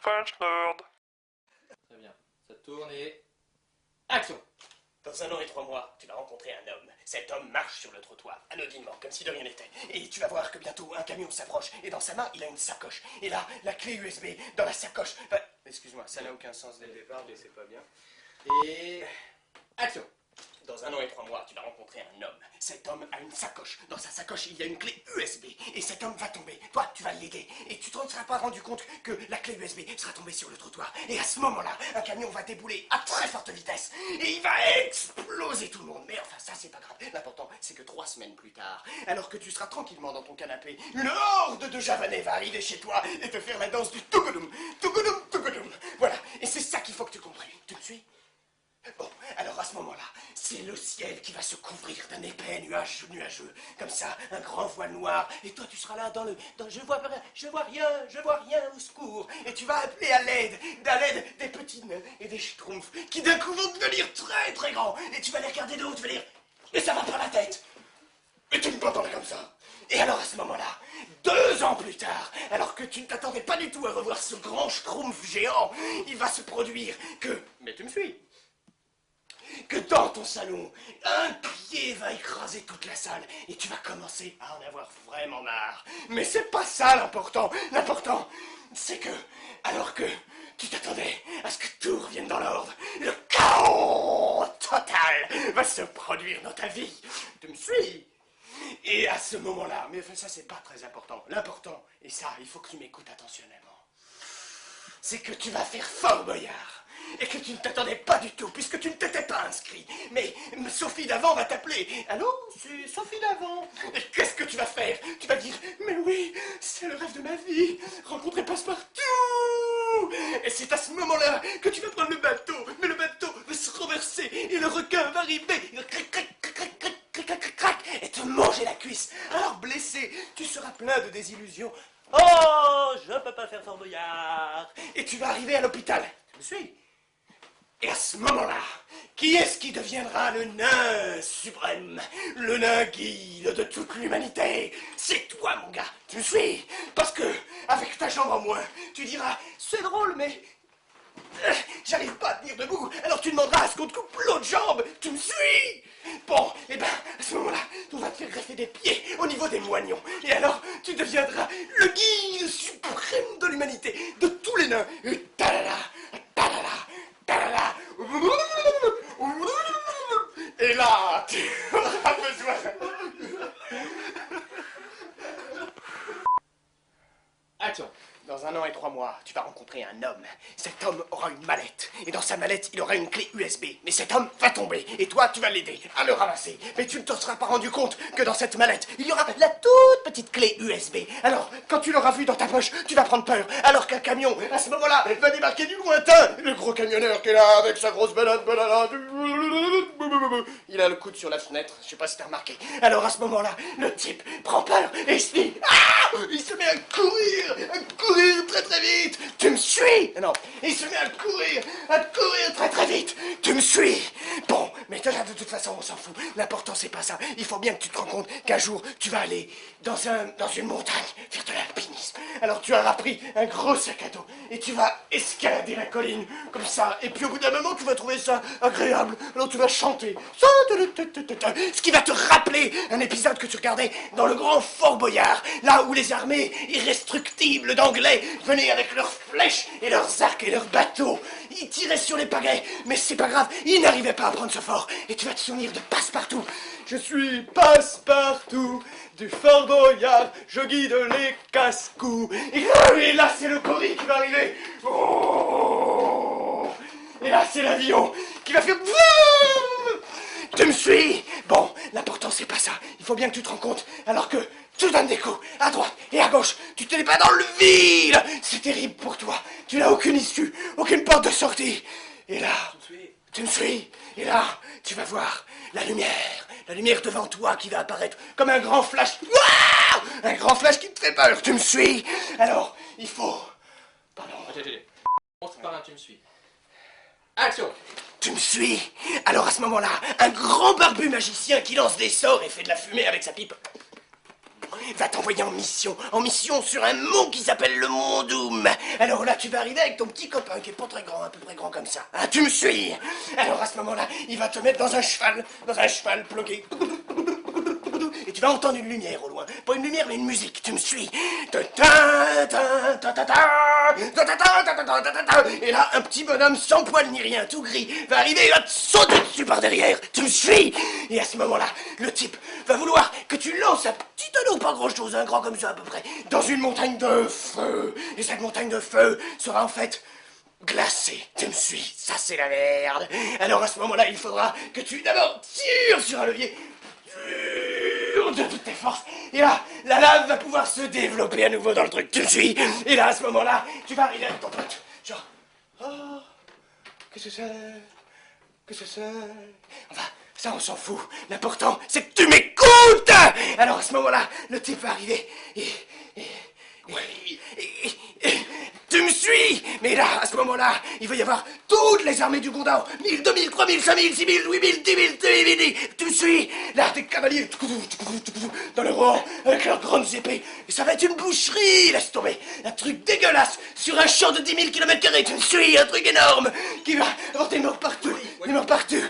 French Lord. Très bien. Ça tourne et... Action! Dans 1 an et 3 mois, tu vas rencontrer un homme. Cet homme marche sur le trottoir, anodinement, comme si de rien n'était. Et tu vas voir que bientôt, un camion s'approche. Et dans sa main, il a une sacoche. Et là, la clé USB dans la sacoche. Excuse-moi, ça n'a aucun sens dès le départ, mais c'est pas bien. Et... Action! Dans 1 an et 3 mois, tu vas rencontrer un homme. Cet homme a une sacoche. Dans sa sacoche, il y a une clé USB. Et cet homme va tomber. Toi, tu vas l'aider. Et tu ne seras pas rendu compte que la clé USB sera tombée sur le trottoir. Et à ce moment-là, un camion va débouler à très forte vitesse. Et il va exploser tout le monde. Mais enfin, ça, c'est pas grave. L'important, c'est que 3 semaines plus tard, alors que tu seras tranquillement dans ton canapé, une horde de Javanais va arriver chez toi et te faire la danse du Tugodum. Tugodum, Tugodum. Voilà. Et c'est ça qu'il faut que tu comprennes. Tu me suis ? Bon, alors à ce moment-là, c'est le ciel qui va se couvrir d'un épais nuage nuageux, comme ça, un grand voile noir, et toi tu seras là je vois rien, au secours, et tu vas appeler à l'aide des petits nains et des schtroumpfs, qui d'un coup vont devenir très très grands, et tu vas les regarder de haut, tu vas dire, mais ça va pas la tête, et tu me t'entends comme ça. Et alors à ce moment-là, 2 ans plus tard, alors que tu ne t'attendais pas du tout à revoir ce grand schtroumpf géant, il va se produire que, mais tu me suis, que dans ton salon, un pied va écraser toute la salle et tu vas commencer à en avoir vraiment marre. Mais c'est pas ça l'important. L'important, c'est que, alors que tu t'attendais à ce que tout revienne dans l'ordre, le chaos total va se produire dans ta vie. Tu me suis? Et à ce moment-là, mais enfin ça c'est pas très important. L'important, et ça il faut que tu m'écoutes attentionnellement, c'est que tu vas faire Fort Boyard. Et que tu ne t'attendais pas du tout, puisque tu ne t'étais pas inscrit. Mais Sophie d'Avant va t'appeler. Allô, c'est Sophie d'Avant. Et qu'est-ce que tu vas faire? Tu vas dire, mais oui, c'est le rêve de ma vie, rencontrer Passepartout. Et c'est à ce moment-là que tu vas prendre le bateau. Mais le bateau va se renverser et le requin va arriver. Et te manger la cuisse. Alors blessé, tu seras plein de désillusions. Oh, je peux pas faire Fort Boyard. Et tu vas arriver à l'hôpital. Tu me suis? Et à ce moment-là, qui est-ce qui deviendra le nain suprême, le nain guide de toute l'humanité? C'est toi, mon gars, tu me suis? Parce que, avec ta jambe en moins, tu diras, c'est drôle, mais j'arrive pas à tenir debout. Alors tu demanderas à ce qu'on te coupe l'autre jambe, tu me suis? Bon, et ben, à ce moment-là, on va te faire greffer des pieds au niveau des moignons. Et alors, tu deviendras le guide suprême de l'humanité, de tous les nains. Et talala, talala. Et là, tu auras besoin. Action! Dans 1 an et 3 mois, tu vas rencontrer un homme. Cet homme aura une mallette. Et dans sa mallette, il aura une clé USB. Mais cet homme va tomber. Et toi, tu vas l'aider à le ramasser. Mais tu ne te seras pas rendu compte que dans cette mallette, il y aura la toute petite clé USB. Alors, quand tu l'auras vue dans ta poche, tu vas prendre peur. Alors qu'un camion, à ce moment-là, va débarquer du lointain. Le gros camionneur qui est là, avec sa grosse banane. Il a le coude sur la fenêtre. Je sais pas si t'as remarqué. Alors à ce moment-là, le type prend peur et se dit, ah! Il se met à courir très très vite. Tu me suis? Non, il se met à courir très très vite. Tu me suis? Bon, mais de toute façon, on s'en fout. L'important, c'est pas ça. Il faut bien que tu te rends compte qu'un jour, tu vas aller dans une montagne faire de l'alpinisme. Alors tu auras pris un gros sac à dos et tu vas escalader la colline comme ça. Et puis au bout d'un moment, tu vas trouver ça agréable. Alors tu vas chanter. Ce qui va te rappeler un épisode que tu regardais dans le grand Fort Boyard, là où les armées irrestructibles d'Anglais venaient avec leurs flèches et leurs arcs et leurs bateaux. Ils tiraient sur les pagaies, mais c'est pas grave, ils n'arrivaient pas à prendre ce fort. Et tu vas te souvenir de Passepartout. Je suis Passepartout du Fort Boyard, je guide les casse-coups. Et là, c'est le gorille qui va arriver. Oh, et là, c'est l'avion qui va faire... Tu me suis? Bon, l'important, c'est pas ça. Il faut bien que tu te rends compte. Alors que tu donnes des coups à droite et à gauche. Tu te mets pas dans le vide. C'est terrible pour toi. Tu n'as aucune issue, aucune porte de sortie. Et là, tu me suis? Et là, tu vas voir la lumière devant toi qui va apparaître comme un grand flash. Waouh! Un grand flash qui te fait peur. Tu me suis? Alors, il faut... Pardon. Attends. On se parle, tu me suis. Action! Tu me suis? Alors à ce moment-là, un grand barbu magicien qui lance des sorts et fait de la fumée avec sa pipe va t'envoyer en mission sur un mont qui s'appelle le Mont Doom. Alors là, tu vas arriver avec ton petit copain qui est pas très grand, à peu près grand comme ça. Ah, tu me suis? Alors à ce moment-là, il va te mettre dans un cheval bloqué. Et tu vas entendre une lumière au loin. Pas une lumière, mais une musique. Tu me suis? Et là, un petit bonhomme sans poil ni rien, tout gris, va arriver et va te sauter dessus par derrière. Tu me suis? Et à ce moment-là, le type va vouloir que tu lances un petit anneau, pas grand-chose, un grand comme ça à peu près, dans une montagne de feu. Et cette montagne de feu sera en fait glacée. Tu me suis? Ça, c'est la merde. Alors à ce moment-là, il faudra que tu d'abord tires sur un levier. De toutes tes forces. Et là, la lave va pouvoir se développer à nouveau dans le truc. Tu me suis? Et là, à ce moment-là, tu vas arriver avec ton pote. Genre, oh, qu'est-ce que c'est? Qu'est-ce que c'est? Enfin, ça, on s'en fout. L'important, c'est que tu m'écoutes. Alors, à ce moment-là, le type va arriver et tu me suis? Mais là, à ce moment-là, il va y avoir toutes les armées du Gondor. 1000, 2000, 3000, 5000, 6000, 8000, 10 000, 2000. Tu me suis? Là, des cavaliers dans le rang avec leurs grandes épées. Et ça va être une boucherie, laisse tomber. Un truc dégueulasse sur un champ de 10 000 km². Tu me suis? Un truc énorme qui va avoir des morts partout. Des morts partout.